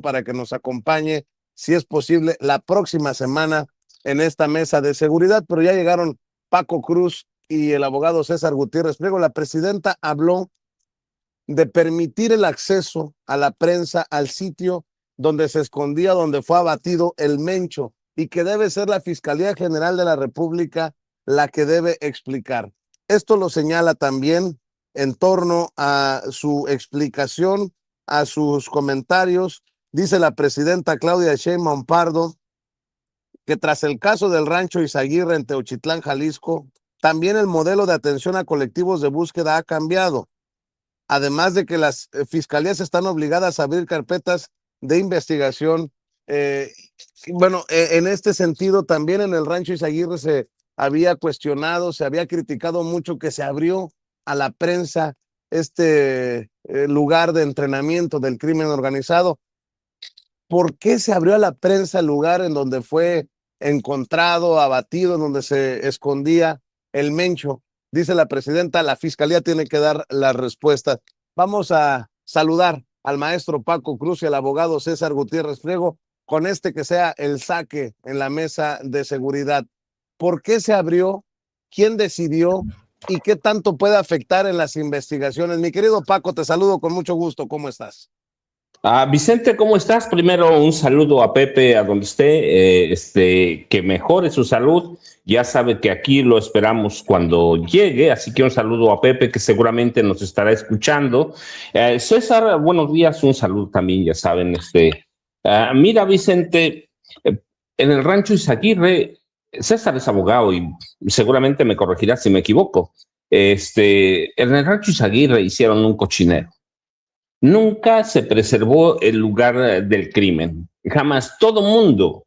para que nos acompañe, si es posible, la próxima semana en esta mesa de seguridad, pero ya llegaron Paco Cruz y el abogado César Gutiérrez Priego. La presidenta habló de permitir el acceso a la prensa al sitio donde se escondía, donde fue abatido el Mencho, y que debe ser la Fiscalía General de la República la que debe explicar. Esto lo señala también en torno a su explicación, a sus comentarios. Dice la presidenta Claudia Sheinbaum Pardo que tras el caso del rancho Izaguirre en Teochitlán, Jalisco, también el modelo de atención a colectivos de búsqueda ha cambiado. Además de que las fiscalías están obligadas a abrir carpetas de investigación. En este sentido, también en el rancho Izaguirre se había cuestionado, se había criticado mucho que se abrió a la prensa este lugar de entrenamiento del crimen organizado. ¿Por qué se abrió a la prensa el lugar en donde fue encontrado, abatido, en donde se escondía el Mencho? Dice la presidenta, la fiscalía tiene que dar las respuestas. Vamos a saludar al maestro Paco Cruz y al abogado César Gutiérrez Priego con que sea el saque en la mesa de seguridad. ¿Por qué se abrió? ¿Quién decidió? ¿Y qué tanto puede afectar en las investigaciones? Mi querido Paco, te saludo con mucho gusto. ¿Cómo estás? Vicente, ¿cómo estás? Primero un saludo a Pepe, a donde esté, que mejore su salud. Ya sabe que aquí lo esperamos cuando llegue, así que un saludo a Pepe, que seguramente nos estará escuchando. César, buenos días, un saludo también, ya saben. Mira, Vicente, en el rancho Izaguirre, César es abogado y seguramente me corregirá si me equivoco. En el rancho Izaguirre hicieron un cochinero. Nunca se preservó el lugar del crimen. Jamás. Todo mundo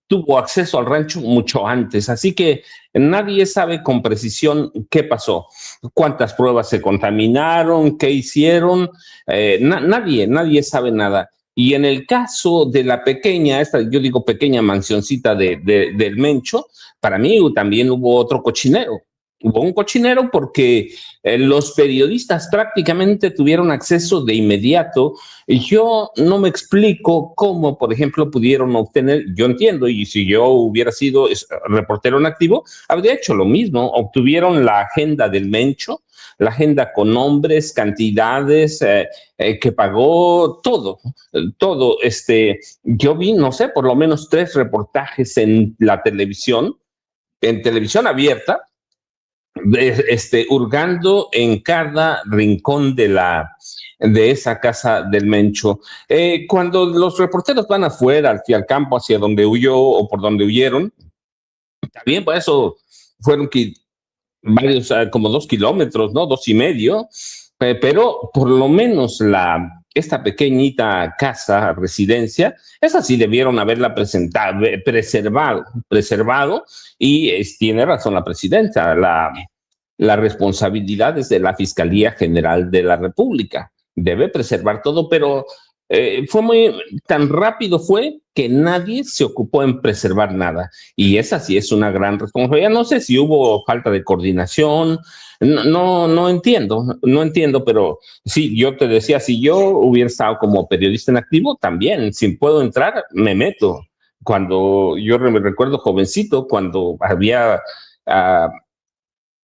tuvo acceso al rancho mucho antes. Así que nadie sabe con precisión qué pasó, cuántas pruebas se contaminaron, qué hicieron. Nadie sabe nada. Y en el caso de la pequeña, yo digo pequeña mansioncita del Mencho, para mí también hubo otro cochinero. Hubo un cochinero porque los periodistas prácticamente tuvieron acceso de inmediato. Y yo no me explico cómo, por ejemplo, pudieron obtener, yo entiendo, y si yo hubiera sido reportero en activo, habría hecho lo mismo. Obtuvieron la agenda del Mencho, la agenda con nombres, cantidades, que pagó, todo. Yo vi, no sé, por lo menos 3 reportajes en la televisión abierta, hurgando en cada rincón de esa casa del Mencho. Cuando los reporteros van afuera, al campo, hacia donde huyó o por donde huyeron, también por eso fueron varios, como 2 kilómetros, ¿no? 2,5, pero por lo menos esta pequeñita casa, residencia, esa sí debieron haberla preservado, y tiene razón la presidenta, la responsabilidad es de la Fiscalía General de la República. Debe preservar todo, pero tan rápido fue que nadie se ocupó en preservar nada. Y esa sí es una gran responsabilidad. No sé si hubo falta de coordinación, no entiendo, pero sí, yo te decía, si yo hubiera estado como periodista en activo, también, si puedo entrar, me meto. Cuando yo me recuerdo jovencito, cuando había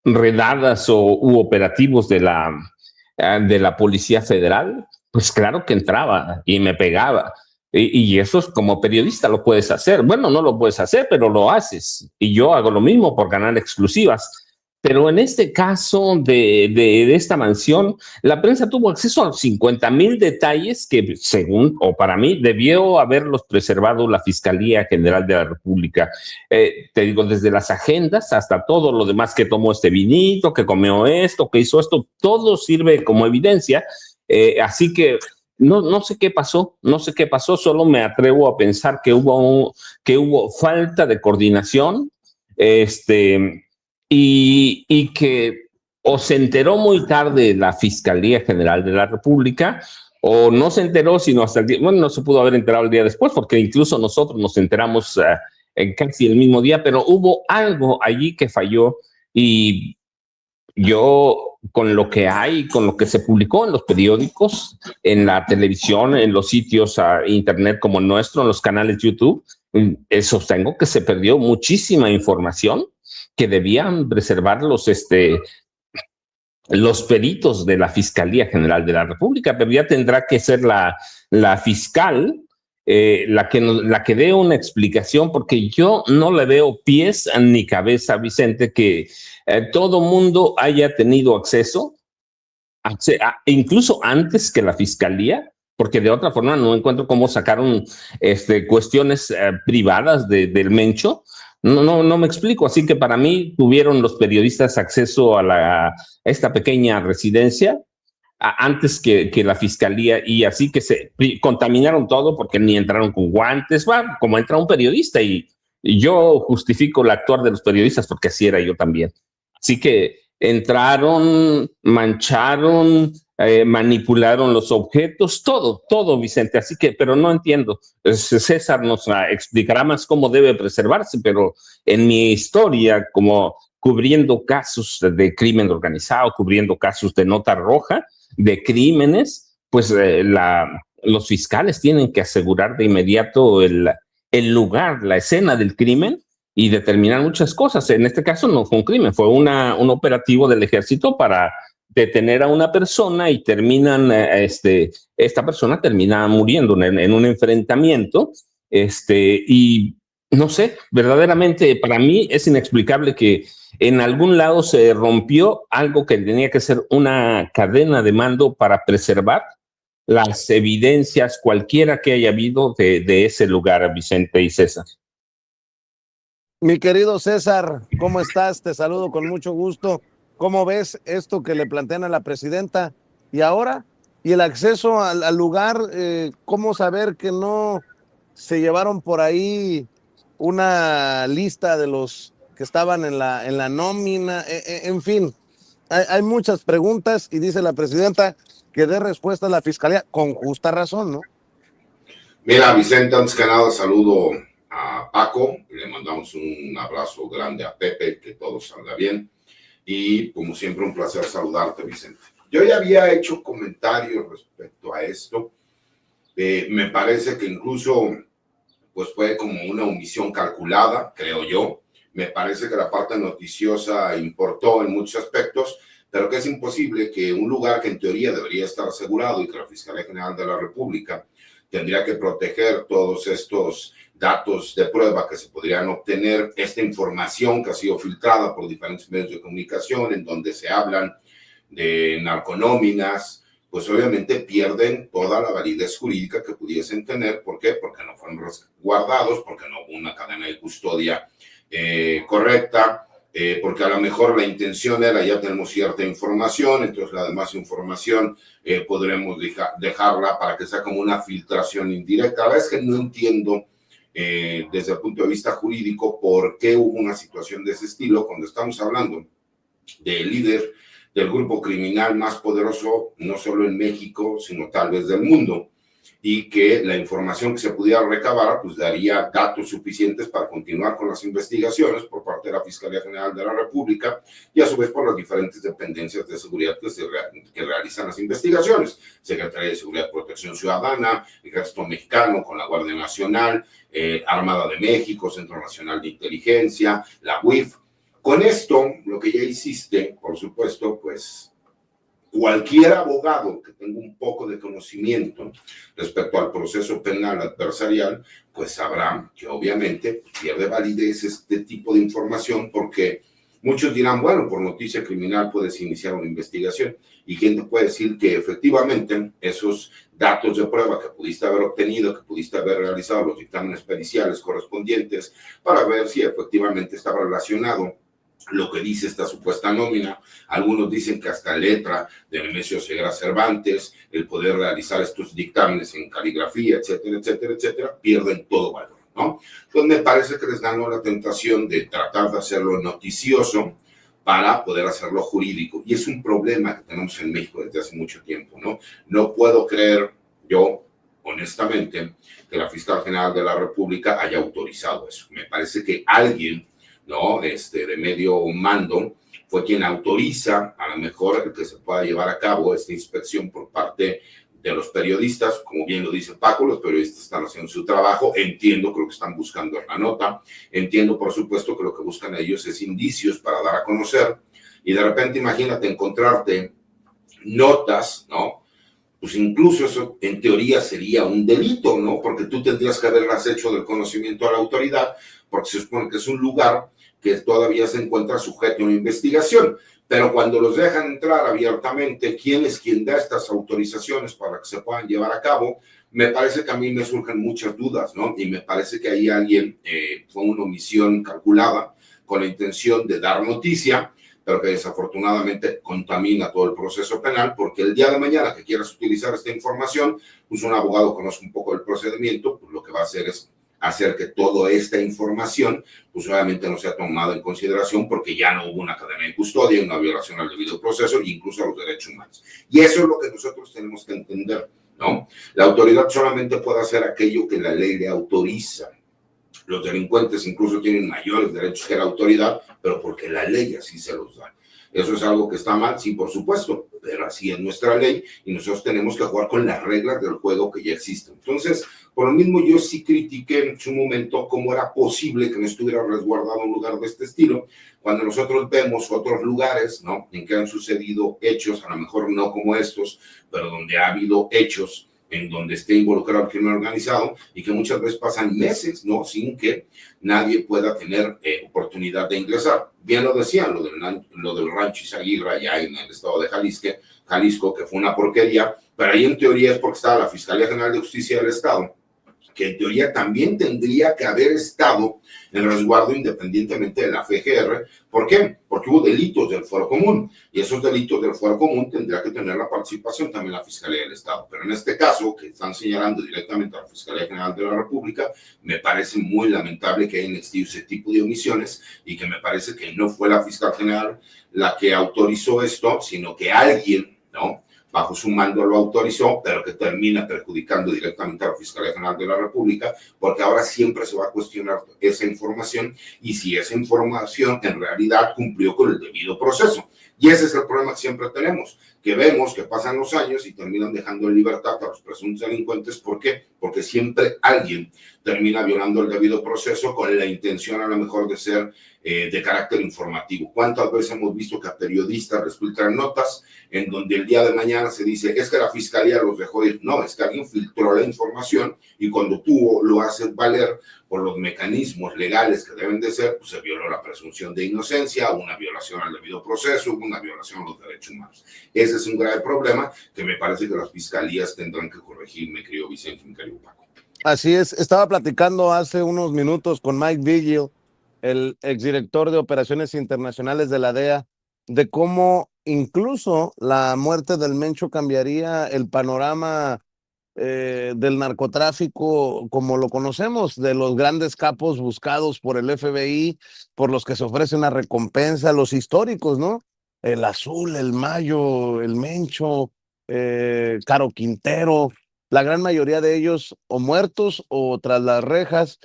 redadas u operativos de la Policía Federal, pues claro que entraba y me pegaba. Y eso es, como periodista lo puedes hacer. Bueno, no lo puedes hacer, pero lo haces. Y yo hago lo mismo por ganar exclusivas. Pero en este caso de esta mansión, la prensa tuvo acceso a 50,000 detalles que, según, o para mí, debió haberlos preservado la Fiscalía General de la República. Te digo, desde las agendas hasta todo lo demás, que tomó este vinito, que comió esto, que hizo esto, todo sirve como evidencia. Así que no sé qué pasó, solo me atrevo a pensar que hubo falta de coordinación, y que o se enteró muy tarde la Fiscalía General de la República, o no se enteró sino hasta el día, bueno, no se pudo haber enterado el día después, porque incluso nosotros nos enteramos casi el mismo día, pero hubo algo allí que falló, y yo con lo que hay, con lo que se publicó en los periódicos, en la televisión, en los sitios internet como el nuestro, en los canales YouTube, sostengo que se perdió muchísima información que debían preservar los peritos de la Fiscalía General de la República, pero ya tendrá que ser la fiscal la que dé una explicación, porque yo no le veo pies ni cabeza, Vicente, que todo mundo haya tenido acceso, incluso antes que la Fiscalía, porque de otra forma no encuentro cómo sacaron cuestiones privadas del Mencho. No me explico. Así que para mí tuvieron los periodistas acceso a esta pequeña residencia antes que la fiscalía, y así que se contaminaron todo porque ni entraron con guantes, como entra un periodista, y yo justifico el actuar de los periodistas porque así era yo también. Así que entraron, mancharon, manipularon los objetos, todo, Vicente. Así que, pero no entiendo. César nos explicará más cómo debe preservarse, pero en mi historia, como cubriendo casos de crimen organizado, cubriendo casos de nota roja, de crímenes, pues los fiscales tienen que asegurar de inmediato el lugar, la escena del crimen, y determinar muchas cosas. En este caso no fue un crimen, fue un operativo del ejército para detener a una persona, y esta persona termina muriendo en un enfrentamiento, y no sé, verdaderamente para mí es inexplicable que en algún lado se rompió algo que tenía que ser una cadena de mando para preservar las evidencias, cualquiera que haya habido de ese lugar, Vicente y César. Mi querido César, ¿cómo estás? Te saludo con mucho gusto. ¿Cómo ves esto que le plantean a la presidenta? Y ahora, y el acceso al lugar, ¿cómo saber que no se llevaron por ahí una lista de los que estaban en la nómina? En fin, hay muchas preguntas, y dice la presidenta que dé respuesta a la fiscalía con justa razón, ¿no? Mira, Vicente, antes que nada saludo a Paco, le mandamos un abrazo grande a Pepe, que todo salga bien, y como siempre un placer saludarte, Vicente. Yo ya había hecho comentarios respecto a esto, me parece que incluso pues fue como una omisión calculada, creo yo. Me parece que la parte noticiosa importó en muchos aspectos, pero que es imposible que un lugar que en teoría debería estar asegurado, y que la Fiscalía General de la República tendría que proteger todos estos datos de prueba que se podrían obtener, esta información que ha sido filtrada por diferentes medios de comunicación en donde se hablan de narconóminas, pues obviamente pierden toda la validez jurídica que pudiesen tener. ¿Por qué? Porque no fueron resguardados, porque no hubo una cadena de custodia correcta, porque a lo mejor la intención era, ya tenemos cierta información, entonces la demás información podremos dejarla para que sea como una filtración indirecta. La verdad es que no entiendo desde el punto de vista jurídico por qué hubo una situación de ese estilo cuando estamos hablando del líder del grupo criminal más poderoso, no solo en México, sino tal vez del mundo, y que la información que se pudiera recabar pues daría datos suficientes para continuar con las investigaciones por parte de la Fiscalía General de la República, y a su vez por las diferentes dependencias de seguridad que realizan las investigaciones: Secretaría de Seguridad y Protección Ciudadana, Ejército Mexicano con la Guardia Nacional, Armada de México, Centro Nacional de Inteligencia, la UIF. Con esto, lo que ya hiciste, por supuesto, pues cualquier abogado que tenga un poco de conocimiento respecto al proceso penal adversarial, pues sabrá que obviamente pierde validez este tipo de información, porque muchos dirán, bueno, por noticia criminal puedes iniciar una investigación, y quién te puede decir que efectivamente esos datos de prueba que pudiste haber obtenido, que pudiste haber realizado los dictámenes periciales correspondientes para ver si efectivamente estaba relacionado lo que dice esta supuesta nómina. Algunos dicen que hasta letra de Nemesio Ceguera Cervantes, el poder realizar estos dictámenes en caligrafía, etcétera, etcétera, etcétera, pierden todo valor, ¿no? Entonces me parece que les dan la tentación de tratar de hacerlo noticioso para poder hacerlo jurídico, y es un problema que tenemos en México desde hace mucho tiempo, ¿no? No puedo creer yo, honestamente, que la Fiscal General de la República haya autorizado eso. Me parece que alguien ¿no? De medio mando, fue quien autoriza a lo mejor que se pueda llevar a cabo esta inspección por parte de los periodistas. Como bien lo dice Paco, los periodistas están haciendo su trabajo, entiendo que lo que están buscando en la nota, entiendo por supuesto que lo que buscan ellos es indicios para dar a conocer, y de repente imagínate encontrarte notas, ¿no? Pues incluso eso en teoría sería un delito, ¿no? Porque tú tendrías que haberlas hecho del conocimiento a la autoridad, porque se supone que es un lugar que todavía se encuentra sujeto a una investigación. Pero cuando los dejan entrar abiertamente, ¿quién es quien da estas autorizaciones para que se puedan llevar a cabo? Me parece que a mí me surgen muchas dudas, ¿no? Y me parece que ahí alguien fue una omisión calculada con la intención de dar noticia, pero que desafortunadamente contamina todo el proceso penal, porque el día de mañana que quieras utilizar esta información, pues un abogado conozca un poco el procedimiento, pues lo que va a hacer es hacer que toda esta información, pues obviamente no sea tomada en consideración, porque ya no hubo una cadena de custodia, una violación al debido proceso e incluso a los derechos humanos. Y eso es lo que nosotros tenemos que entender, ¿no? La autoridad solamente puede hacer aquello que la ley le autoriza. Los delincuentes incluso tienen mayores derechos que la autoridad, pero porque la ley así se los da. ¿Eso es algo que está mal? Sí, por supuesto, pero así es nuestra ley y nosotros tenemos que jugar con las reglas del juego que ya existen. Entonces, por lo mismo, yo sí critiqué en su momento cómo era posible que no estuviera resguardado un lugar de este estilo, cuando nosotros vemos otros lugares, ¿no?, en que han sucedido hechos, a lo mejor no como estos, pero donde ha habido hechos en donde esté involucrado el crimen organizado y que muchas veces pasan meses, ¿no?, sin que nadie pueda tener oportunidad de ingresar. Bien lo decían, lo del rancho Izaguirre allá en el estado de Jalisco, que fue una porquería, pero ahí en teoría es porque estaba la Fiscalía General de Justicia del Estado, que en teoría también tendría que haber estado en resguardo independientemente de la FGR. ¿Por qué? Porque hubo delitos del fuero común, y esos delitos del fuero común tendría que tener la participación también la Fiscalía del Estado. Pero en este caso, que están señalando directamente a la Fiscalía General de la República, me parece muy lamentable que hayan existido ese tipo de omisiones, y que me parece que no fue la Fiscal General la que autorizó esto, sino que alguien, ¿no?, bajo su mando lo autorizó, pero que termina perjudicando directamente a la Fiscalía General de la República, porque ahora siempre se va a cuestionar esa información y si esa información en realidad cumplió con el debido proceso. Y ese es el problema que siempre tenemos, que vemos que pasan los años y terminan dejando en libertad a los presuntos delincuentes. ¿Por qué? Porque siempre alguien termina violando el debido proceso con la intención a lo mejor de ser de carácter informativo. ¿Cuántas veces hemos visto que a periodistas les filtran notas en donde el día de mañana se dice es que la fiscalía los dejó ir? No, es que alguien filtró la información y cuando tú lo haces valer por los mecanismos legales que deben de ser, pues se violó la presunción de inocencia, una violación al debido proceso, una violación a los derechos humanos. Ese es un grave problema que me parece que las fiscalías tendrán que corregir, mi querido Vicente, mi querido Paco. Así es, estaba platicando hace unos minutos con Mike Vigil, el exdirector de Operaciones Internacionales de la DEA, de cómo incluso la muerte del Mencho cambiaría el panorama del narcotráfico como lo conocemos, de los grandes capos buscados por el FBI, por los que se ofrece una recompensa, los históricos, ¿no? El Azul, el Mayo, el Mencho, Caro Quintero, la gran mayoría de ellos o muertos o tras las rejas.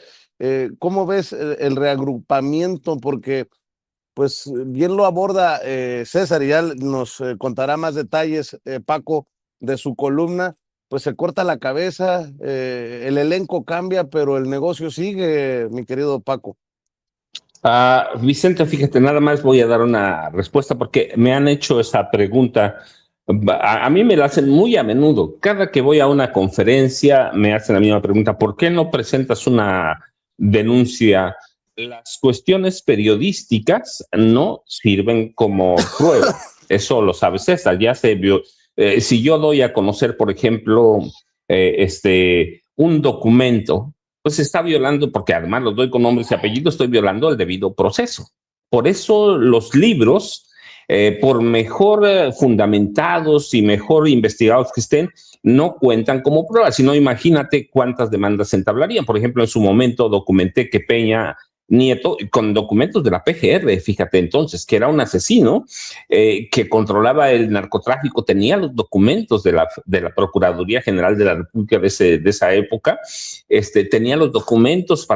¿Cómo ves el reagrupamiento? Porque pues bien lo aborda César, y ya nos contará más detalles, Paco, de su columna. Pues se corta la cabeza, el elenco cambia, pero el negocio sigue, mi querido Paco. Vicente, fíjate, nada más voy a dar una respuesta porque me han hecho esa pregunta. A mí me la hacen muy a menudo. Cada que voy a una conferencia me hacen la misma pregunta. ¿Por qué no presentas una denuncia? Las cuestiones periodísticas no sirven como prueba. Eso lo sabe César, ya se vio. Si yo doy a conocer, por ejemplo, un documento, pues se está violando, porque además lo doy con nombres y apellidos, estoy violando el debido proceso. Por eso los libros, por mejor fundamentados y mejor investigados que estén, no cuentan como prueba, sino imagínate cuántas demandas se entablarían. Por ejemplo, en su momento documenté que Peña Nieto, con documentos de la PGR, fíjate entonces, que era un asesino que controlaba el narcotráfico, tenía los documentos de la Procuraduría General de la República de esa época, tenía los documentos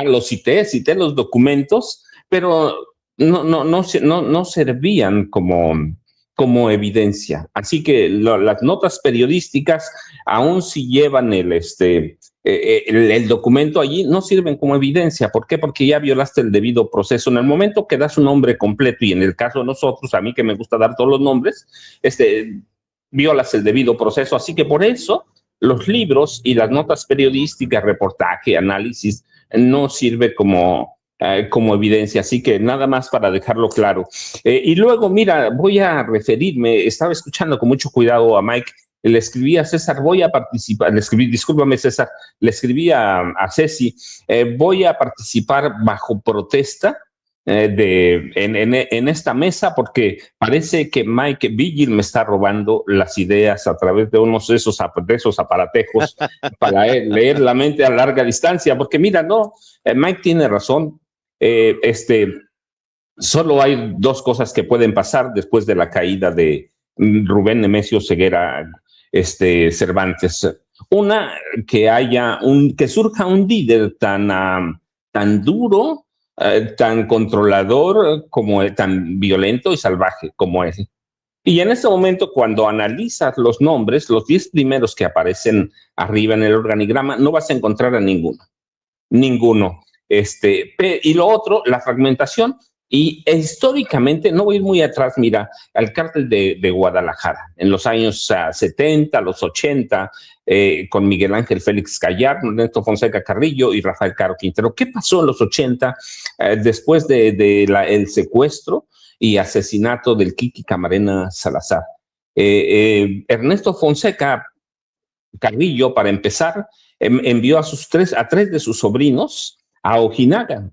los cité los documentos pero no servían como evidencia. Así que las notas periodísticas, aun si llevan el documento allí, no sirven como evidencia. ¿Por qué? Porque ya violaste el debido proceso. En el momento que das un nombre completo, y en el caso de nosotros, a mí que me gusta dar todos los nombres, violas el debido proceso. Así que por eso los libros y las notas periodísticas, reportaje, análisis, no sirve como evidencia. Así que nada más para dejarlo claro. Y luego, mira, voy a referirme, estaba escuchando con mucho cuidado a Mike, le escribí a César, voy a participar, discúlpame César, le escribí a Ceci, voy a participar bajo protesta en esta mesa, porque parece que Mike Vigil me está robando las ideas a través de unos de esos aparatejos para leer la mente a larga distancia, porque mira, no, Mike tiene razón. Solo hay dos cosas que pueden pasar después de la caída de Rubén Nemesio Ceguera Cervantes. Una, que surja un líder tan duro, tan controlador, tan violento y salvaje como él. Y en este momento, cuando analizas los nombres, los 10 primeros que aparecen arriba en el organigrama, no vas a encontrar a ninguno. Y lo otro, la fragmentación. Y históricamente, no voy a ir muy atrás, mira, al cártel de Guadalajara, en los años 70, los 80, con Miguel Ángel Félix Gallardo, Ernesto Fonseca Carrillo y Rafael Caro Quintero. ¿Qué pasó en los 80 después el secuestro y asesinato del Kiki Camarena Salazar? Ernesto Fonseca Carrillo, para empezar, envió a tres de sus sobrinos a Ojinaga,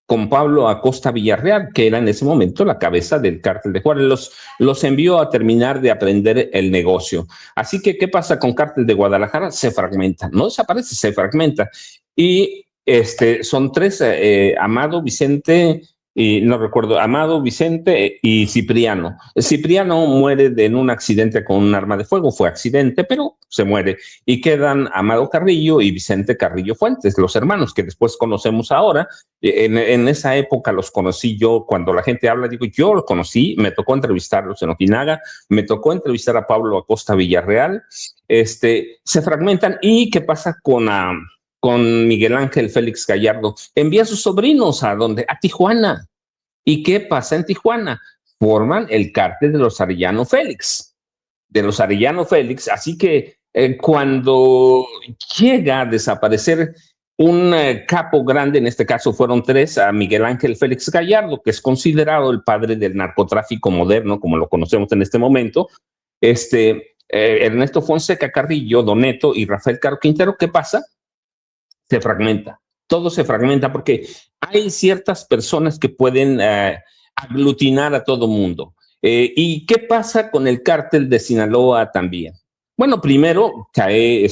con Pablo Acosta Villarreal, que era en ese momento la cabeza del cártel de Juárez. Los envió a terminar de aprender el negocio. Así que, ¿qué pasa con cártel de Guadalajara? Se fragmenta, no desaparece, se fragmenta. Y son tres, Amado, Vicente, y no recuerdo, Amado, Vicente y Cipriano. Cipriano muere en un accidente con un arma de fuego, fue accidente, pero se muere. Y quedan Amado Carrillo y Vicente Carrillo Fuentes, los hermanos que después conocemos ahora. En esa época los conocí yo, cuando la gente habla, digo, yo los conocí, me tocó entrevistarlos en Ojinaga, me tocó entrevistar a Pablo Acosta Villarreal, se fragmentan. ¿Y qué pasa con Miguel Ángel Félix Gallardo? Envía a sus sobrinos a Tijuana. ¿Y qué pasa en Tijuana? Forman el cártel de los Arellano Félix. Así que cuando llega a desaparecer un capo grande, en este caso fueron tres, a Miguel Ángel Félix Gallardo, que es considerado el padre del narcotráfico moderno, como lo conocemos en este momento, Ernesto Fonseca Carrillo, Doneto y Rafael Caro Quintero. ¿Qué pasa? Se fragmenta. Todo se fragmenta porque hay ciertas personas que pueden aglutinar a todo mundo. ¿Y qué pasa con el cártel de Sinaloa también? Bueno, primero cae,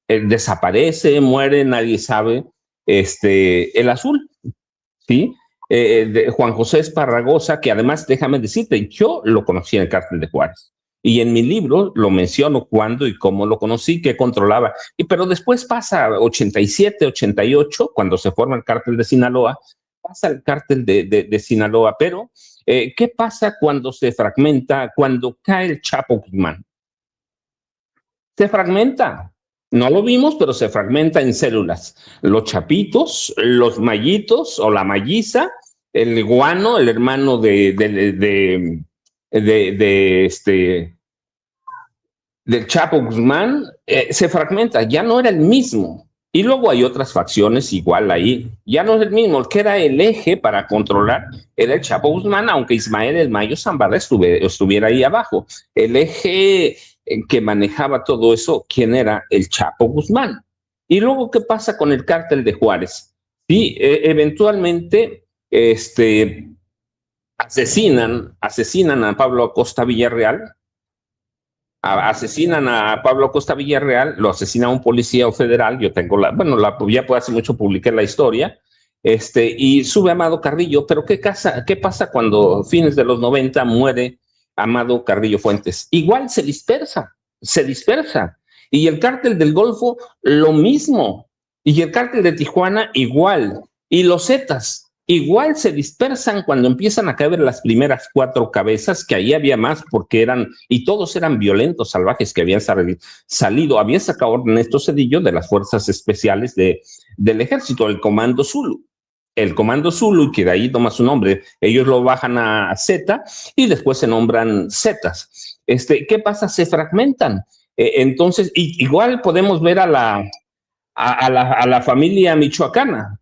desaparece, muere, nadie sabe, el Azul, ¿sí? Juan José Esparragosa, que además, déjame decirte, yo lo conocí en el cártel de Juárez. Y en mi libro lo menciono cuándo y cómo lo conocí, qué controlaba. Pero después pasa 87, 88, cuando se forma el cártel de Sinaloa, pasa el cártel de Sinaloa. Pero, ¿qué pasa cuando se fragmenta, cuando cae el Chapo Guzmán? Se fragmenta. No lo vimos, pero se fragmenta en células. Los chapitos, los mallitos o la malliza, el guano, el hermano del Chapo Guzmán, se fragmenta, ya no era el mismo. Y luego hay otras facciones igual ahí, ya no es el mismo. El que era el eje para controlar era el Chapo Guzmán, aunque Ismael El Mayo Zambada estuviera ahí abajo. El eje que manejaba todo eso, ¿quién era? El Chapo Guzmán. Y luego, ¿qué pasa con el cártel de Juárez? Sí, eventualmente asesinan a Pablo Acosta Villarreal. Asesinan a Pablo Acosta Villarreal, lo asesina un policía federal. Yo tengo ya hace mucho publiqué la historia, y sube Amado Carrillo. Pero ¿qué pasa cuando fines de los 90 muere Amado Carrillo Fuentes? Igual se dispersa. Y el cártel del Golfo, lo mismo. Y el cártel de Tijuana, igual. Y los Zetas, Igual se dispersan cuando empiezan a caer las primeras 4 cabezas, que ahí había más porque y todos eran violentos, salvajes que habían salido, había sacado Ernesto Zedillo de las fuerzas especiales del ejército, el Comando Zulu. El Comando Zulu, que de ahí toma su nombre, ellos lo bajan a Z y después se nombran Zetas. ¿Qué pasa? Se fragmentan. Entonces, igual podemos ver a la familia michoacana.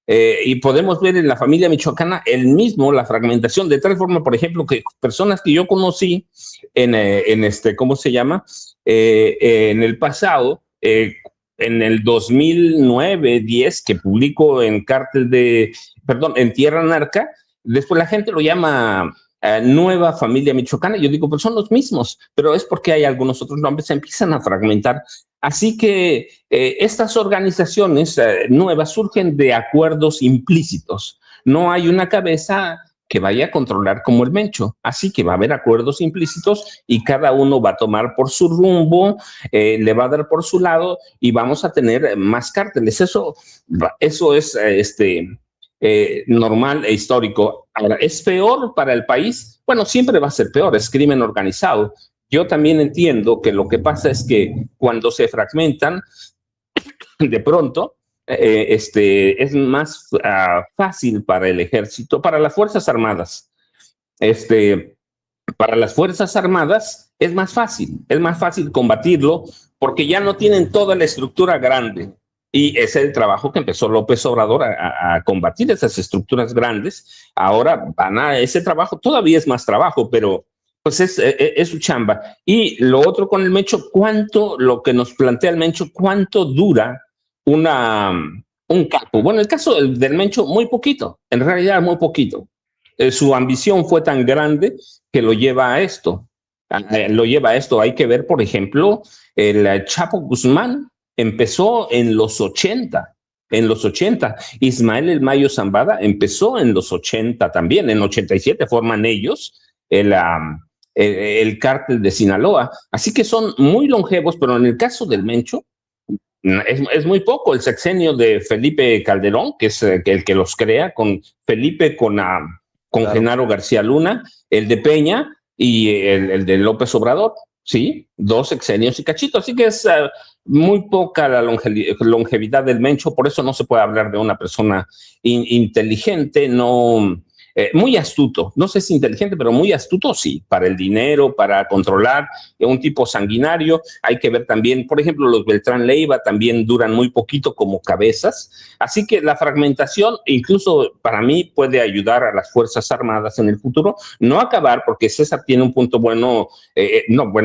Y podemos ver en la familia michoacana la fragmentación, de tal forma, por ejemplo, que personas que yo conocí ¿cómo se llama? En el pasado, en el 2009-10, que publicó en en Tierra Narca, después la gente lo llama Nueva Familia Michoacana. Yo digo, pues son los mismos, pero es porque hay algunos otros nombres, se empiezan a fragmentar. Así que estas organizaciones nuevas surgen de acuerdos implícitos. No hay una cabeza que vaya a controlar como el Mencho. Así que va a haber acuerdos implícitos y cada uno va a tomar por su rumbo, le va a dar por su lado y vamos a tener más cárteles. Eso es normal e histórico. Ahora, ¿es peor para el país? Bueno, siempre va a ser peor, es crimen organizado. Yo también entiendo que lo que pasa es que cuando se fragmentan, de pronto, es más fácil para el ejército, para las Fuerzas Armadas. Para las Fuerzas Armadas es más fácil combatirlo porque ya no tienen toda la estructura grande. Y ese es el trabajo que empezó López Obrador a combatir esas estructuras grandes. Ahora ese trabajo todavía es más trabajo, pero pues es su chamba. Y lo otro con el Mencho, lo que nos plantea el Mencho, ¿cuánto dura un capo? Bueno, el caso del Mencho, muy poquito, en realidad muy poquito. Su ambición fue tan grande que lo lleva a esto. Hay que ver, por ejemplo, el Chapo Guzmán empezó en los 80. Ismael El Mayo Zambada empezó en los 80 también. En 87 forman ellos el cártel de Sinaloa. Así que son muy longevos, pero en el caso del Mencho, es muy poco. El sexenio de Felipe Calderón, que es el que los crea, con Felipe, con claro, Genaro García Luna, el de Peña y el de López Obrador, ¿sí? 2 sexenios y cachito. Así que es muy poca la longevidad del Mencho, por eso no se puede hablar de una persona inteligente, muy astuto. No sé si inteligente, pero muy astuto, sí, para el dinero, para controlar, un tipo sanguinario. Hay que ver también, por ejemplo, los Beltrán Leiva también duran muy poquito como cabezas. Así que la fragmentación, incluso para mí, puede ayudar a las Fuerzas Armadas en el futuro. No acabar, porque César tiene un punto bueno,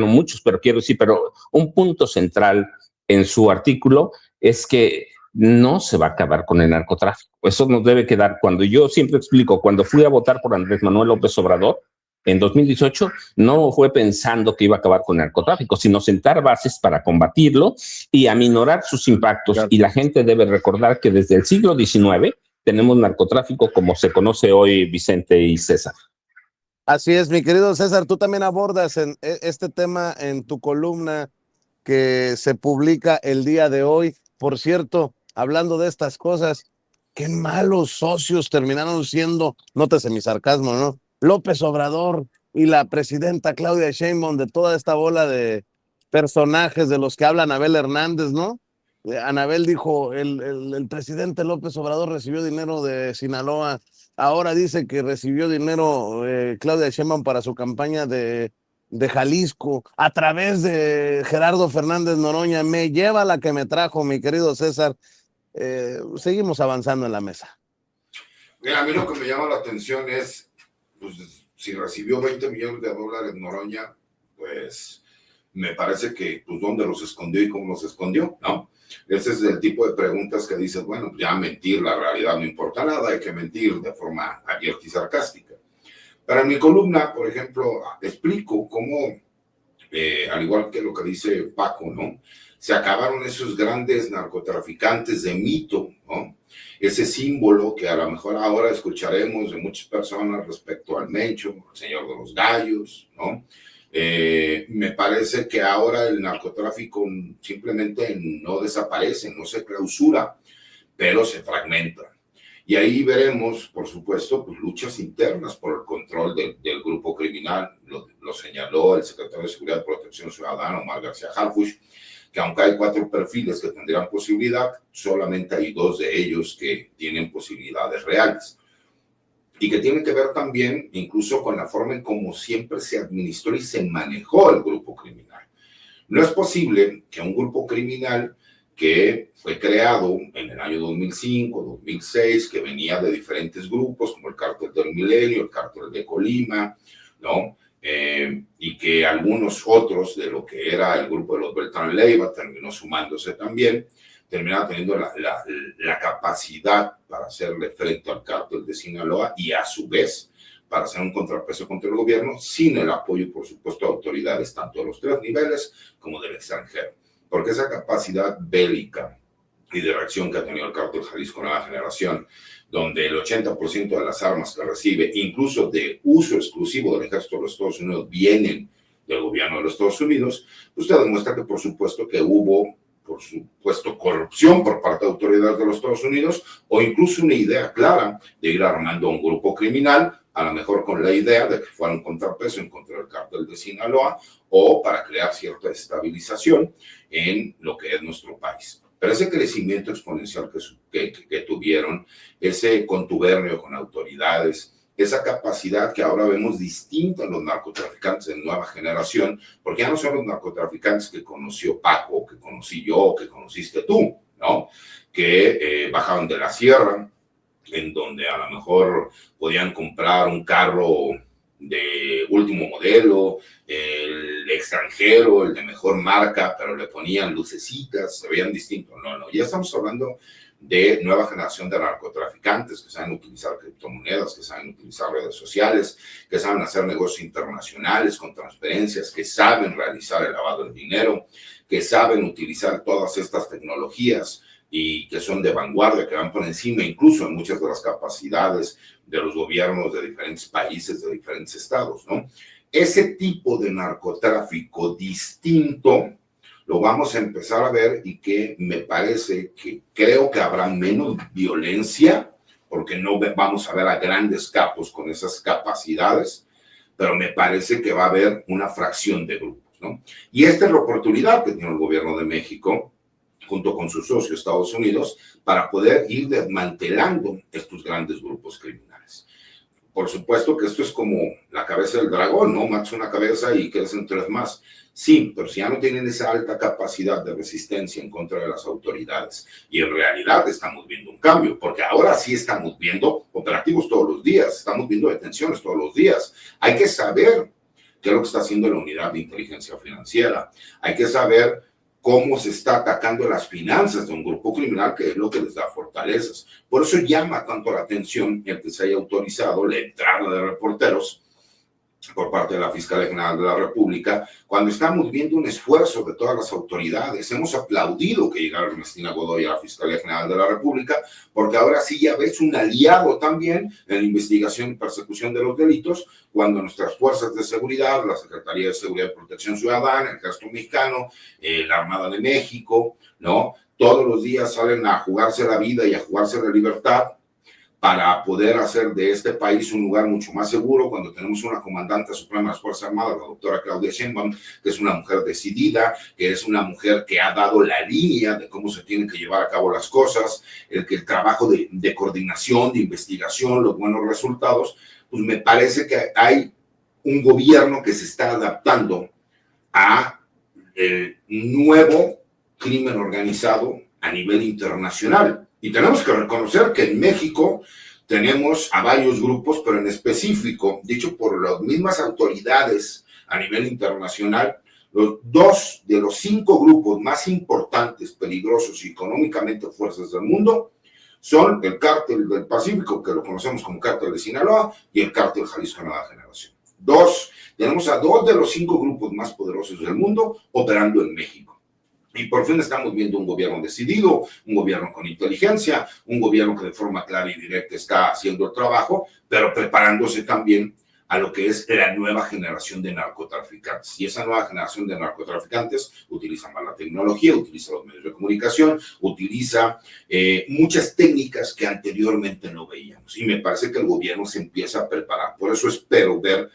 muchos, pero un punto central en su artículo es que no se va a acabar con el narcotráfico. Eso nos debe quedar. Yo siempre explico, cuando fui a votar por Andrés Manuel López Obrador en 2018, no fue pensando que iba a acabar con el narcotráfico, sino sentar bases para combatirlo y aminorar sus impactos. Claro. Y la gente debe recordar que desde el siglo XIX tenemos narcotráfico como se conoce hoy, Vicente y César. Así es, mi querido César, tú también abordas este tema en tu columna que se publica el día de hoy. Por cierto, hablando de estas cosas, qué malos socios terminaron siendo, nótese mi sarcasmo, ¿no? López Obrador y la presidenta Claudia Sheinbaum, de toda esta bola de personajes de los que habla Anabel Hernández, ¿no? Anabel dijo, el presidente López Obrador recibió dinero de Sinaloa, ahora dice que recibió dinero Claudia Sheinbaum para su campaña de Jalisco, a través de Gerardo Fernández Noroña. Me lleva la que me trajo, mi querido César. Seguimos avanzando en la mesa. Mira, a mí lo que me llama la atención es, pues, si recibió $20 millones Noroña, pues me parece que, pues, ¿dónde los escondió y cómo los escondió? ¿No? Ese es el tipo de preguntas que dices, bueno, ya mentir, la realidad no importa nada, hay que mentir de forma abierta y sarcástica. Pero en mi columna, por ejemplo, explico cómo, al igual que lo que dice Paco, ¿no? Se acabaron esos grandes narcotraficantes de mito, ¿no? Ese símbolo que a lo mejor ahora escucharemos de muchas personas respecto al Mencho, el Señor de los Gallos, ¿no? Me parece que ahora el narcotráfico simplemente no desaparece, no se clausura, pero se fragmenta. Y ahí veremos, por supuesto, pues, luchas internas por el control del grupo criminal. Lo señaló el secretario de Seguridad y Protección Ciudadana, Omar García Harfuch, que aunque hay 4 perfiles que tendrían posibilidad, solamente hay 2 de ellos que tienen posibilidades reales. Y que tiene que ver también incluso con la forma en cómo siempre se administró y se manejó el grupo criminal. No es posible que un grupo criminal que fue creado en el año 2005, 2006, que venía de diferentes grupos, como el Cártel del Milenio, el Cártel de Colima, ¿no? Y que algunos otros de lo que era el grupo de los Beltrán Leiva terminó sumándose también, terminaba teniendo la capacidad para hacerle frente al Cártel de Sinaloa y a su vez para hacer un contrapeso contra el gobierno, sin el apoyo, por supuesto, de autoridades, tanto de los 3 niveles como del extranjero. Porque esa capacidad bélica y de reacción que ha tenido el Cártel Jalisco Nueva Generación, donde el 80% de las armas que recibe, incluso de uso exclusivo del ejército de los Estados Unidos, vienen del gobierno de los Estados Unidos, usted demuestra que, por supuesto, que hubo, por supuesto, corrupción por parte de autoridades de los Estados Unidos, o incluso una idea clara de ir armando un grupo criminal, a lo mejor con la idea de que fuera un contrapeso en contra del Cártel de Sinaloa, o para crear cierta estabilización en lo que es nuestro país. Pero ese crecimiento exponencial que tuvieron, ese contubernio con autoridades, esa capacidad que ahora vemos distinta en los narcotraficantes de nueva generación, porque ya no son los narcotraficantes que conoció Paco, que conocí yo, que conociste tú, ¿no? Que bajaban de la sierra, en donde a lo mejor podían comprar un carro de último modelo, el extranjero, el de mejor marca, pero le ponían lucecitas, se veían distintos. No, ya estamos hablando de nueva generación de narcotraficantes que saben utilizar criptomonedas, que saben utilizar redes sociales, que saben hacer negocios internacionales con transferencias, que saben realizar el lavado de dinero, que saben utilizar todas estas tecnologías y que son de vanguardia, que van por encima incluso en muchas de las capacidades de los gobiernos de diferentes países, de diferentes estados, ¿no? Ese tipo de narcotráfico distinto lo vamos a empezar a ver y que me parece que creo que habrá menos violencia, porque no vamos a ver a grandes capos con esas capacidades, pero me parece que va a haber una fracción de grupos, ¿no? Y esta es la oportunidad que tiene el gobierno de México, junto con su socio Estados Unidos, para poder ir desmantelando estos grandes grupos criminales. Por supuesto que esto es como la cabeza del dragón, ¿no? Matas una cabeza y crecen 3 más. Sí, pero si ya no tienen esa alta capacidad de resistencia en contra de las autoridades, y en realidad estamos viendo un cambio, porque ahora sí estamos viendo operativos todos los días, estamos viendo detenciones todos los días. Hay que saber qué es lo que está haciendo la unidad de inteligencia financiera. Hay que saber cómo se está atacando las finanzas de un grupo criminal, que es lo que les da fortalezas. Por eso llama tanto la atención el que se haya autorizado la entrada de reporteros por parte de la Fiscalía General de la República, cuando estamos viendo un esfuerzo de todas las autoridades. Hemos aplaudido que llegara Ernestina Godoy a la Fiscalía General de la República, porque ahora sí ya ves un aliado también en la investigación y persecución de los delitos, cuando nuestras fuerzas de seguridad, la Secretaría de Seguridad y Protección Ciudadana, el Ejército Mexicano, la Armada de México, ¿no? Todos los días salen a jugarse la vida y a jugarse la libertad para poder hacer de este país un lugar mucho más seguro, cuando tenemos una comandante suprema de las Fuerzas Armadas, la doctora Claudia Sheinbaum, que es una mujer decidida, que es una mujer que ha dado la línea de cómo se tienen que llevar a cabo las cosas, el trabajo de coordinación, de investigación, los buenos resultados. Pues me parece que hay un gobierno que se está adaptando a el nuevo crimen organizado a nivel internacional. Y tenemos que reconocer que en México tenemos a varios grupos, pero en específico, dicho por las mismas autoridades a nivel internacional, los 2 de los 5 grupos más importantes, peligrosos y económicamente fuertes del mundo son el Cártel del Pacífico, que lo conocemos como Cártel de Sinaloa, y el Cártel Jalisco Nueva Generación. Tenemos a 2 de los 5 grupos más poderosos del mundo operando en México. Y por fin estamos viendo un gobierno decidido, un gobierno con inteligencia, un gobierno que de forma clara y directa está haciendo el trabajo, pero preparándose también a lo que es la nueva generación de narcotraficantes. Y esa nueva generación de narcotraficantes utiliza más la tecnología, utiliza los medios de comunicación, utiliza muchas técnicas que anteriormente no veíamos. Y me parece que el gobierno se empieza a preparar. Por eso espero ver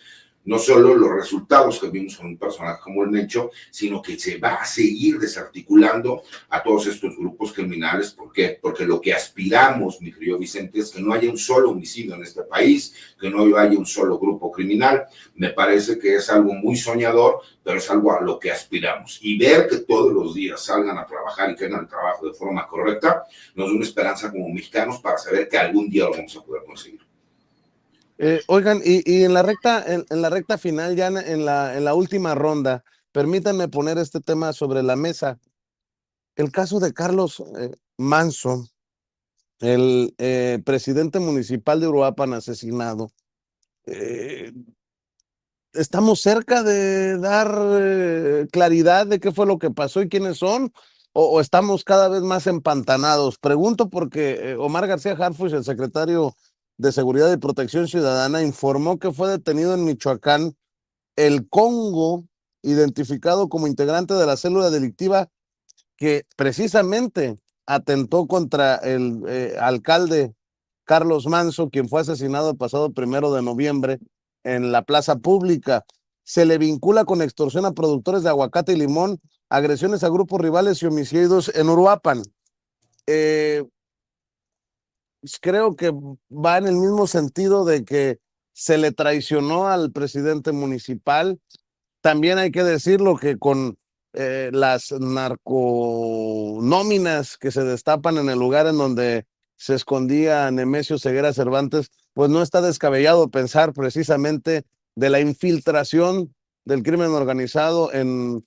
no solo los resultados que vimos con un personaje como el Mencho, sino que se va a seguir desarticulando a todos estos grupos criminales. ¿Por qué? Porque lo que aspiramos, mi querido Vicente, es que no haya un solo homicidio en este país, que no haya un solo grupo criminal. Me parece que es algo muy soñador, pero es algo a lo que aspiramos. Y ver que todos los días salgan a trabajar y que hagan el trabajo de forma correcta, nos da una esperanza como mexicanos para saber que algún día lo vamos a poder conseguir. Oigan, y en la recta final, ya en la última ronda, permítanme poner este tema sobre la mesa. El caso de Carlos Manso, el presidente municipal de Uruapan asesinado. ¿Estamos cerca de dar claridad de qué fue lo que pasó y quiénes son? ¿O estamos cada vez más empantanados? Pregunto porque Omar García Harfuch, el secretario de Seguridad y Protección Ciudadana, informó que fue detenido en Michoacán el Congo, identificado como integrante de la célula delictiva que precisamente atentó contra el alcalde Carlos Manso, quien fue asesinado el pasado 1 de noviembre en la plaza pública. Se le vincula con extorsión a productores de aguacate y limón, agresiones a grupos rivales y homicidios en Uruapan. Creo que va en el mismo sentido de que se le traicionó al presidente municipal. También hay que decirlo que con las narconóminas que se destapan en el lugar en donde se escondía Nemesio Ceguera Cervantes, pues no está descabellado pensar precisamente de la infiltración del crimen organizado en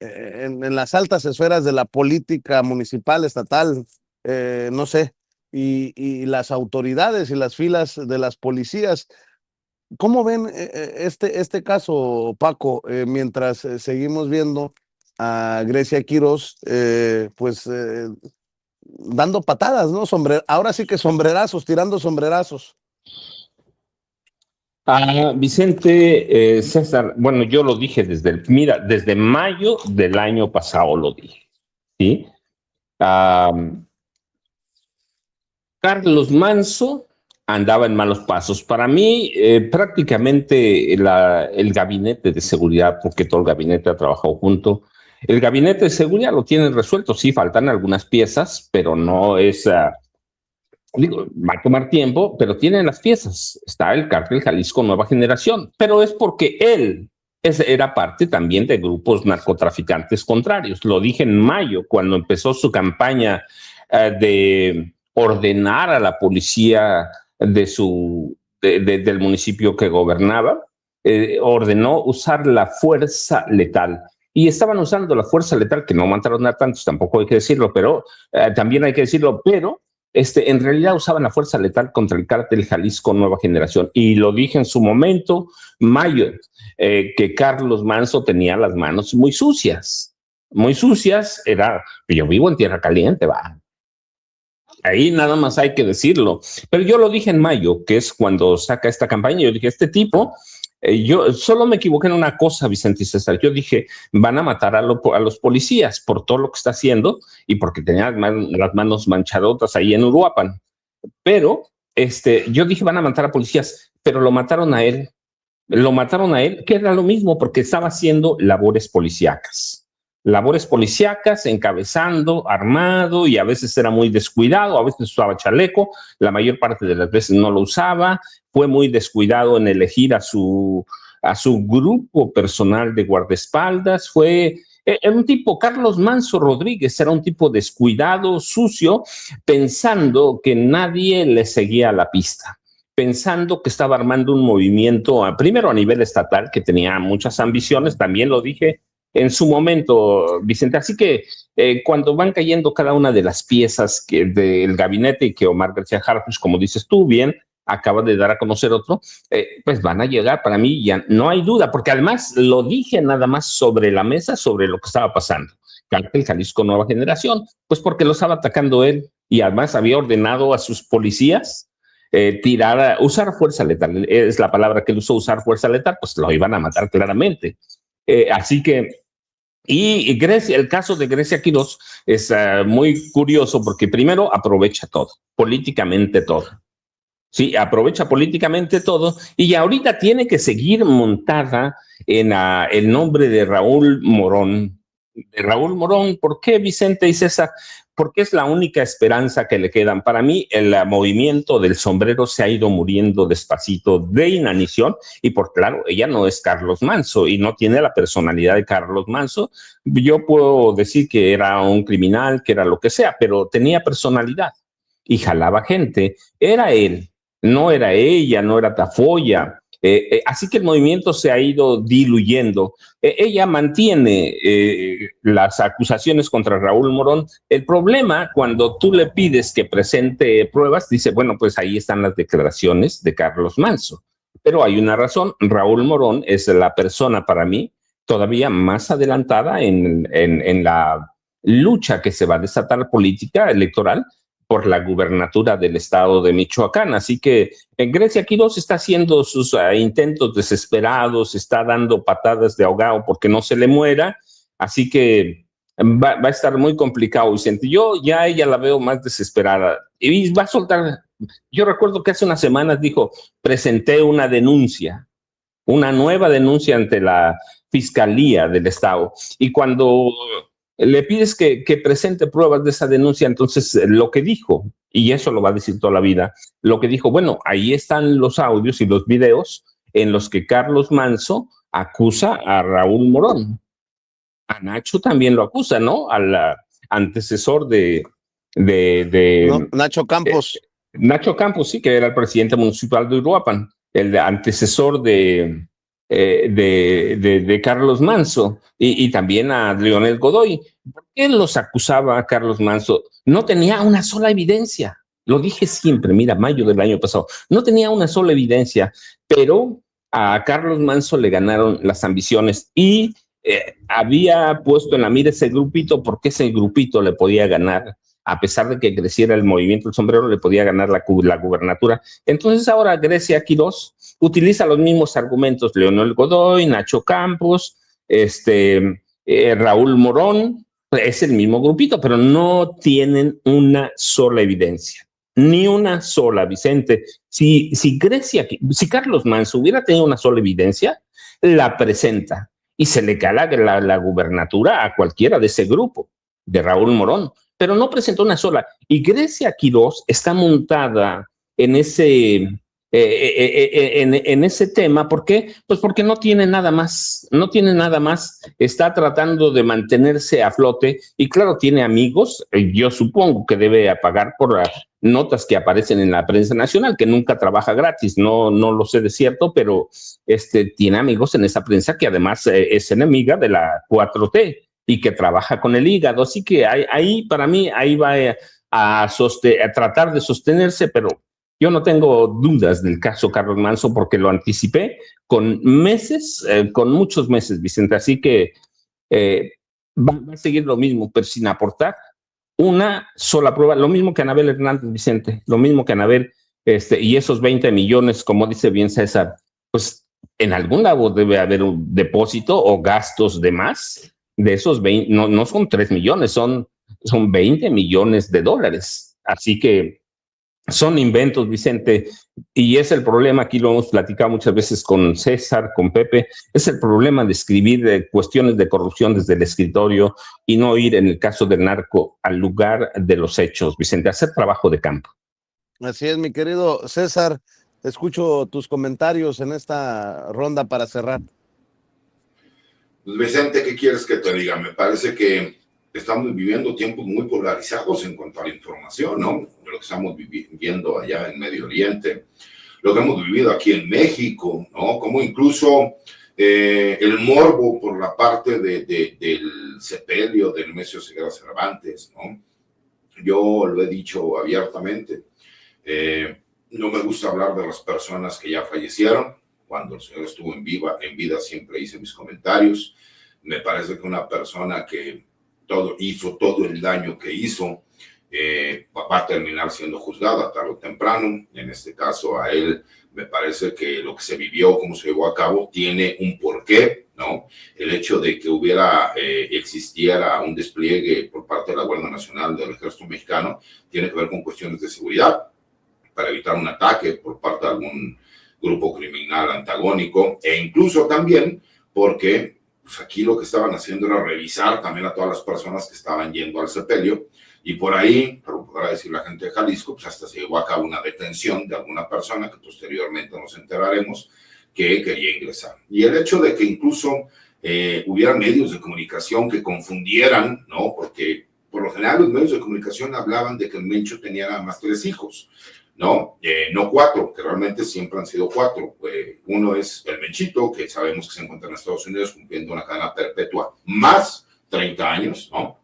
las altas esferas de la política municipal, estatal, no sé, y las autoridades y las filas de las policías. ¿Cómo ven este caso, Paco? Mientras seguimos viendo a Grecia Quirós, dando patadas, ¿no? Ahora sí que sombrerazos, tirando sombrerazos. Vicente, César, bueno, yo lo dije desde mayo del año pasado lo dije, ¿sí? Carlos Manso andaba en malos pasos. Para mí, prácticamente el gabinete de seguridad, porque todo el gabinete ha trabajado junto, el gabinete de seguridad lo tienen resuelto. Sí, faltan algunas piezas, pero no es... va a tomar tiempo, pero tienen las piezas. Está el Cártel Jalisco Nueva Generación, pero es porque él era parte también de grupos narcotraficantes contrarios. Lo dije en mayo, cuando empezó su campaña de ordenar a la policía del municipio que gobernaba, ordenó usar la fuerza letal. Y estaban usando la fuerza letal, que no mataron a tantos, tampoco hay que decirlo, pero también hay que decirlo, pero en realidad usaban la fuerza letal contra el Cártel Jalisco Nueva Generación. Y lo dije en su momento, mayo, que Carlos Manso tenía las manos muy sucias. Muy sucias, yo vivo en Tierra Caliente, va. Ahí nada más hay que decirlo. Pero yo lo dije en mayo, que es cuando saca esta campaña. Yo dije, este tipo, yo solo me equivoqué en una cosa, Vicente y César. Yo dije, van a matar a los policías por todo lo que está haciendo y porque tenía las manos manchadotas ahí en Uruapan. Pero yo dije, van a matar a policías, pero lo mataron a él. Lo mataron a él, que era lo mismo porque estaba haciendo labores policíacas. Labores policíacas, encabezando, armado, y a veces era muy descuidado, a veces usaba chaleco, la mayor parte de las veces no lo usaba, fue muy descuidado en elegir a su grupo personal de guardaespaldas, era un tipo, Carlos Manso Rodríguez, era un tipo descuidado, sucio, pensando que nadie le seguía la pista, pensando que estaba armando un movimiento, primero a nivel estatal, que tenía muchas ambiciones, también lo dije en su momento, Vicente. Así que cuando van cayendo cada una de las piezas del gabinete y que Omar García Harfuch, como dices tú bien, acaba de dar a conocer otro, pues van a llegar, para mí ya no hay duda, porque además lo dije nada más sobre la mesa, sobre lo que estaba pasando. Cártel Jalisco Nueva Generación, pues porque lo estaba atacando él y además había ordenado a sus policías usar fuerza letal, es la palabra que él usó, usar fuerza letal, pues lo iban a matar claramente. Así que, y Grecia, el caso de Grecia Quirós es muy curioso porque primero aprovecha todo, políticamente todo. Sí, aprovecha políticamente todo y ahorita tiene que seguir montada en el nombre de Raúl Morón. De Raúl Morón, ¿por qué, Vicente y César? Porque es la única esperanza que le quedan. Para mí, el movimiento del sombrero se ha ido muriendo despacito de inanición y por claro, ella no es Carlos Manso y no tiene la personalidad de Carlos Manso. Yo puedo decir que era un criminal, que era lo que sea, pero tenía personalidad y jalaba gente. Era él. No era ella, no era Tafoya. Así que el movimiento se ha ido diluyendo. Ella mantiene las acusaciones contra Raúl Morón. El problema, cuando tú le pides que presente pruebas, dice, bueno, pues ahí están las declaraciones de Carlos Manso. Pero hay una razón, Raúl Morón es la persona para mí todavía más adelantada en la lucha que se va a desatar política electoral por la gubernatura del estado de Michoacán. Así que en Grecia Quirós está haciendo sus intentos desesperados, está dando patadas de ahogado porque no se le muera. Así que va a estar muy complicado, Vicente. Yo ya ella la veo más desesperada y va a soltar. Yo recuerdo que hace unas semanas dijo, presenté una denuncia, una nueva denuncia ante la Fiscalía del Estado. Y cuando le pides que presente pruebas de esa denuncia, entonces lo que dijo, y eso lo va a decir toda la vida, lo que dijo, bueno, ahí están los audios y los videos en los que Carlos Manso acusa a Raúl Morón. A Nacho también lo acusa, ¿no? Al antecesor No, Nacho Campos. Nacho Campos, sí, que era el presidente municipal de Uruapan, el antecesor de Carlos Manso y también a Leonel Godoy. ¿Por qué los acusaba a Carlos Manso? No tenía una sola evidencia. Lo dije siempre, mira, mayo del año pasado. No tenía una sola evidencia, pero a Carlos Manso le ganaron las ambiciones y había puesto en la mira ese grupito porque ese grupito le podía ganar. A pesar de que creciera el movimiento del sombrero, le podía ganar la gubernatura. Entonces ahora Grecia Quirós utiliza los mismos argumentos, Leonel Godoy, Nacho Campos, Raúl Morón, es el mismo grupito, pero no tienen una sola evidencia, ni una sola, Vicente. Si Carlos Manso hubiera tenido una sola evidencia, la presenta y se le cae la gubernatura a cualquiera de ese grupo, de Raúl Morón, pero no presentó una sola. Y Grecia Quirós está montada en ese tema. ¿Por qué? Pues porque no tiene nada más, está tratando de mantenerse a flote y claro, tiene amigos, yo supongo que debe pagar por las notas que aparecen en la prensa nacional, que nunca trabaja gratis, no lo sé de cierto, pero tiene amigos en esa prensa que además es enemiga de la 4T y que trabaja con el hígado, así que ahí para mí, ahí va a tratar de sostenerse, pero yo no tengo dudas del caso Carlos Manso porque lo anticipé con meses, con muchos meses, Vicente. Así que va a seguir lo mismo, pero sin aportar una sola prueba. Lo mismo que Anabel Hernández, Vicente, lo mismo que Anabel, y esos 20 millones, como dice bien César, pues en algún lado debe haber un depósito o gastos de más. De esos 20, no son 3 millones, son 20 millones de dólares. Así que son inventos, Vicente, y es el problema, aquí lo hemos platicado muchas veces con César, con Pepe, es el problema de escribir cuestiones de corrupción desde el escritorio y no ir, en el caso del narco, al lugar de los hechos, Vicente, hacer trabajo de campo. Así es, mi querido César, escucho tus comentarios en esta ronda para cerrar. Pues Vicente, ¿qué quieres que te diga? Me parece que estamos viviendo tiempos muy polarizados en cuanto a la información, ¿no? Lo que estamos viviendo allá en Medio Oriente, lo que hemos vivido aquí en México, ¿no? Como incluso el morbo por la parte del sepelio del Nemesio Ceguera Cervantes, ¿no? Yo lo he dicho abiertamente, no me gusta hablar de las personas que ya fallecieron. Cuando el señor estuvo en vida siempre hice mis comentarios. Me parece que una persona que hizo todo el daño que hizo, va a terminar siendo juzgada tarde o temprano. En este caso, a él me parece que lo que se vivió, cómo se llevó a cabo, tiene un porqué, ¿no? El hecho de que existiera un despliegue por parte de la Guardia Nacional del Ejército Mexicano tiene que ver con cuestiones de seguridad, para evitar un ataque por parte de algún grupo criminal antagónico, e incluso también porque pues aquí lo que estaban haciendo era revisar también a todas las personas que estaban yendo al sepelio, y por ahí, pero podrá decir la gente de Jalisco, pues hasta se llevó a cabo una detención de alguna persona que posteriormente nos enteraremos que quería ingresar. Y el hecho de que incluso hubiera medios de comunicación que confundieran, ¿no? Porque por lo general los medios de comunicación hablaban de que el Mencho tenía nada más 3 hijos, ¿no? No 4, que realmente siempre han sido 4. Uno es el Menchito, que sabemos que se encuentra en Estados Unidos cumpliendo una cadena perpetua más 30 años, ¿no?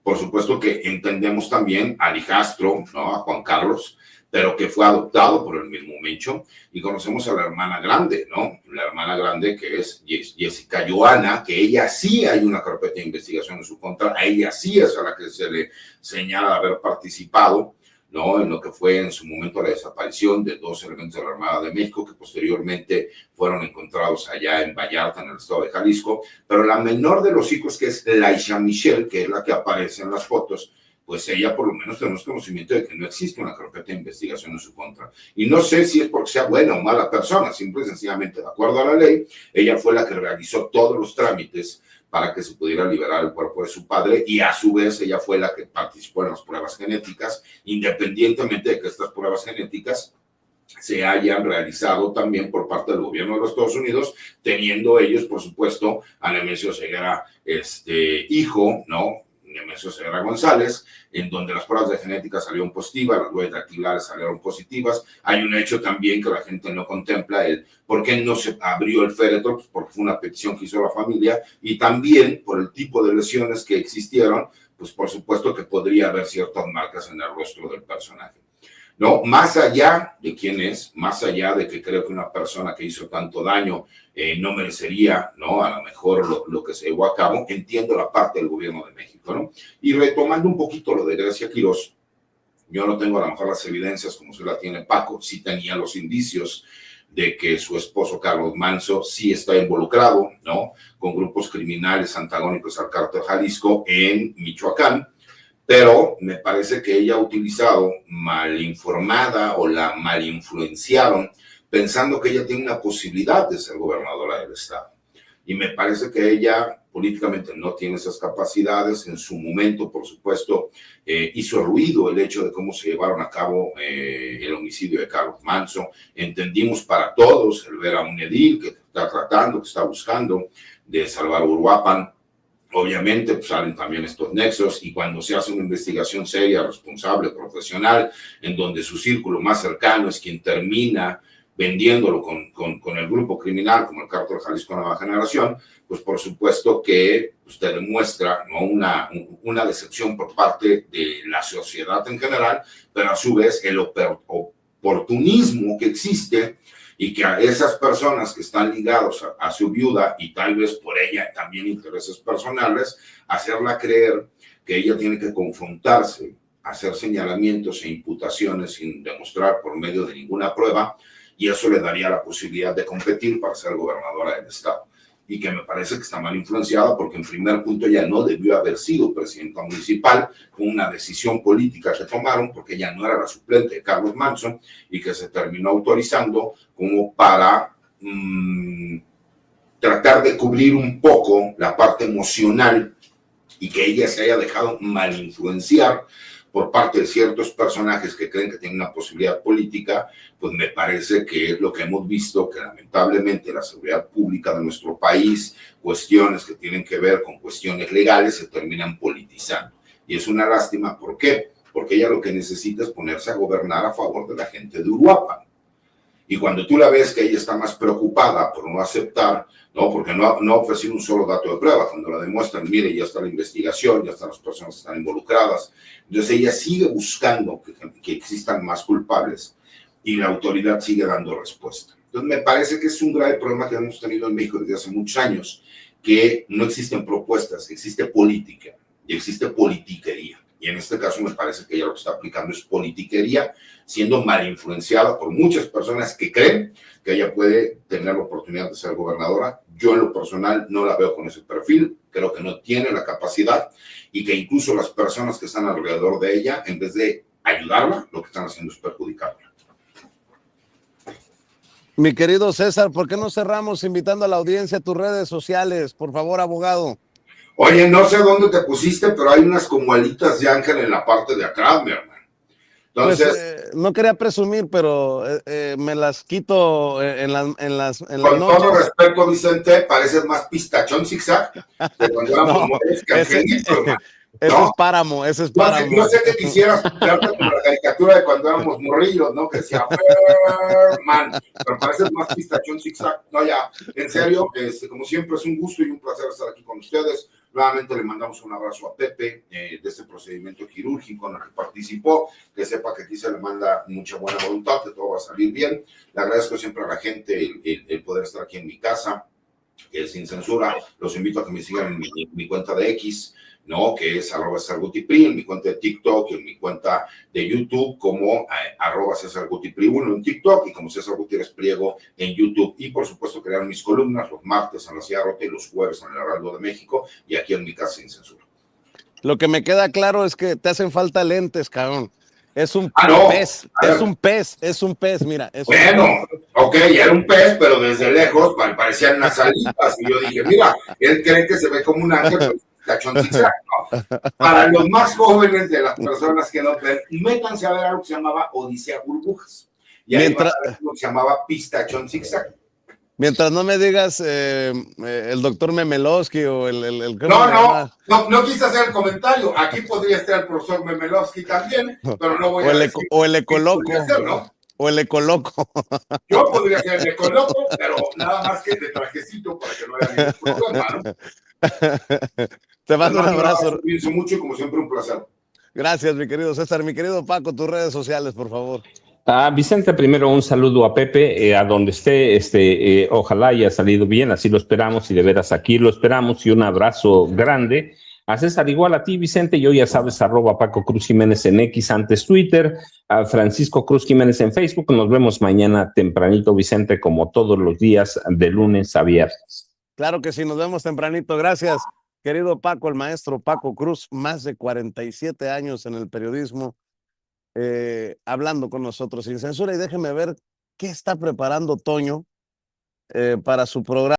Por supuesto que entendemos también al hijastro, ¿no? A Juan Carlos, pero que fue adoptado por el mismo Mencho, y conocemos a la hermana grande, ¿no? La hermana grande, que es Jessica Joana, que ella sí hay una carpeta de investigación en su contra, a ella sí es a la que se le señala haber participado, ¿no? En lo que fue en su momento la desaparición de 2 elementos de la Armada de México, que posteriormente fueron encontrados allá en Vallarta, en el estado de Jalisco. Pero la menor de los hijos, que es Laisha Michelle, que es la que aparece en las fotos, pues ella por lo menos tenemos conocimiento de que no existe una carpeta de investigación en su contra. Y no sé si es porque sea buena o mala persona, simple y sencillamente, de acuerdo a la ley, ella fue la que realizó todos los trámites para que se pudiera liberar el cuerpo de su padre, y a su vez ella fue la que participó en las pruebas genéticas, independientemente de que estas pruebas genéticas se hayan realizado también por parte del gobierno de los Estados Unidos, teniendo ellos, por supuesto, a Nemesio Ceguera, hijo, ¿no? Nemesio Ceguera González, en donde las pruebas de genética salieron positivas, las huellas dactilares salieron positivas. Hay un hecho también que la gente no contempla, el por qué no se abrió el féretro, pues porque fue una petición que hizo la familia, y también por el tipo de lesiones que existieron, pues por supuesto que podría haber ciertas marcas en el rostro del personaje. No, más allá de quién es, más allá de que creo que una persona que hizo tanto daño no merecería, ¿no? A lo mejor lo que se llevó a cabo, entiendo la parte del gobierno de México, ¿no? Y retomando un poquito lo de Grecia Quirós, yo no tengo a lo mejor las evidencias como se la tiene Paco, sí tenía los indicios de que su esposo Carlos Manso sí está involucrado, ¿no? Con grupos criminales antagónicos al cártel Jalisco en Michoacán, pero me parece que ella ha utilizado mal informada o la mal influenciaron pensando que ella tiene una posibilidad de ser gobernadora del estado. Y me parece que ella políticamente no tiene esas capacidades. En su momento, por supuesto, hizo ruido el hecho de cómo se llevaron a cabo el homicidio de Carlos Manso. Entendimos para todos el ver a un edil que está tratando, que está buscando de salvar Uruapan. Obviamente pues salen también estos nexos, y cuando se hace una investigación seria, responsable, profesional, en donde su círculo más cercano es quien termina vendiéndolo con el grupo criminal, como el cártel Jalisco Nueva Generación, pues por supuesto que usted demuestra, ¿no? una decepción por parte de la sociedad en general, pero a su vez el oportunismo que existe, y que a esas personas que están ligados a su viuda, y tal vez por ella también intereses personales, hacerla creer que ella tiene que confrontarse, hacer señalamientos e imputaciones sin demostrar por medio de ninguna prueba, y eso le daría la posibilidad de competir para ser gobernadora del estado. Y que me parece que está mal influenciada, porque en primer punto ella no debió haber sido presidenta municipal, con una decisión política que tomaron, porque ella no era la suplente de Carlos Manso, y que se terminó autorizando como para tratar de cubrir un poco la parte emocional, y que ella se haya dejado mal influenciar por parte de ciertos personajes que creen que tienen una posibilidad política. Pues me parece que es lo que hemos visto, que lamentablemente la seguridad pública de nuestro país, cuestiones que tienen que ver con cuestiones legales, se terminan politizando. Y es una lástima. ¿Por qué? Porque ella lo que necesita es ponerse a gobernar a favor de la gente de Uruapan. Y cuando tú la ves que ella está más preocupada por no aceptar, ¿no? Porque no ha ofrecido un solo dato de prueba, cuando la demuestran, mire, ya está la investigación, ya están las personas que están involucradas. Entonces ella sigue buscando que existan más culpables, y la autoridad sigue dando respuesta. Entonces me parece que es un grave problema que hemos tenido en México desde hace muchos años, que no existen propuestas, existe política y existe politiquería. Y en este caso me parece que ella lo que está aplicando es politiquería, siendo mal influenciada por muchas personas que creen que ella puede tener la oportunidad de ser gobernadora. Yo en lo personal no la veo con ese perfil, creo que no tiene la capacidad y que incluso las personas que están alrededor de ella, en vez de ayudarla, lo que están haciendo es perjudicarla. Mi querido César, ¿por qué no cerramos invitando a la audiencia a tus redes sociales? Por favor, abogado. Oye, no sé dónde te pusiste, pero hay unas como alitas de ángel en la parte de atrás, mi hermano. Entonces, Pues no quería presumir, pero me las quito en las con noches. todo respeto, Vicente, pareces más pistachón zigzag de cuando éramos No, modelos que ese, Angelito, hermano. ese ¿No? es páramo, ese es No sé, páramo. no sé qué quisieras darte como la caricatura de cuando éramos morrillos, ¿no? Que decía, man, pero pareces más pistachón zigzag. No, ya, en serio, como siempre es un gusto y un placer estar aquí con ustedes. Nuevamente le mandamos un abrazo a Pepe de este procedimiento quirúrgico en el que participó, que sepa que aquí se le manda mucha buena voluntad, que todo va a salir bien. Le agradezco siempre a la gente el poder estar aquí en mi casa, sin censura. Los invito a que me sigan en mi cuenta de X, ¿no? Que es @CesarGutiPri, en mi cuenta de TikTok y en mi cuenta de YouTube como @CesarGutiPri1 en TikTok y como César Gutiérrez Priego en YouTube. Y por supuesto crear mis columnas los martes en La Silla Rota y los jueves en el Heraldo de México y aquí en mi casa sin censura. Lo que me queda claro es que te hacen falta lentes, cabrón. Es un no, pez, es un pez, es un pez, mira. Bueno, ok, era un pez, pero desde lejos parecían unas alitas. Y yo dije, mira, él cree que se ve como un ángel, pero cachón zigzag, ¿no? Para los más jóvenes de las personas que no ven, métanse a ver algo que se llamaba Odisea Burbujas. Y ahí van a ver algo que se llamaba Pistachón Zigzag. Mientras no me digas el doctor Memelowski o el no quise hacer el comentario. Aquí podría estar el profesor Memelowski también, pero no voy a decir. O el ecoloco. ¿No? O el ecoloco. Yo podría ser el ecoloco, pero nada más que de trajecito para que no haya ningún problema, ¿no? Te mando un abrazo. Cuídense mucho y como siempre un placer. Gracias, mi querido César. Mi querido Paco, tus redes sociales, por favor. Vicente, primero un saludo a Pepe, a donde esté, ojalá haya salido bien, así lo esperamos y de veras aquí lo esperamos y un abrazo grande. A César, igual a ti, Vicente, yo ya sabes, @Paco Cruz Jiménez en X, antes Twitter, a Francisco Cruz Jiménez en Facebook. Nos vemos mañana tempranito, Vicente, como todos los días, de lunes a viernes. Claro que sí, nos vemos tempranito. Gracias, querido Paco, el maestro Paco Cruz, más de 47 años en el periodismo. Hablando con nosotros sin censura y déjeme ver qué está preparando Toño para su programa.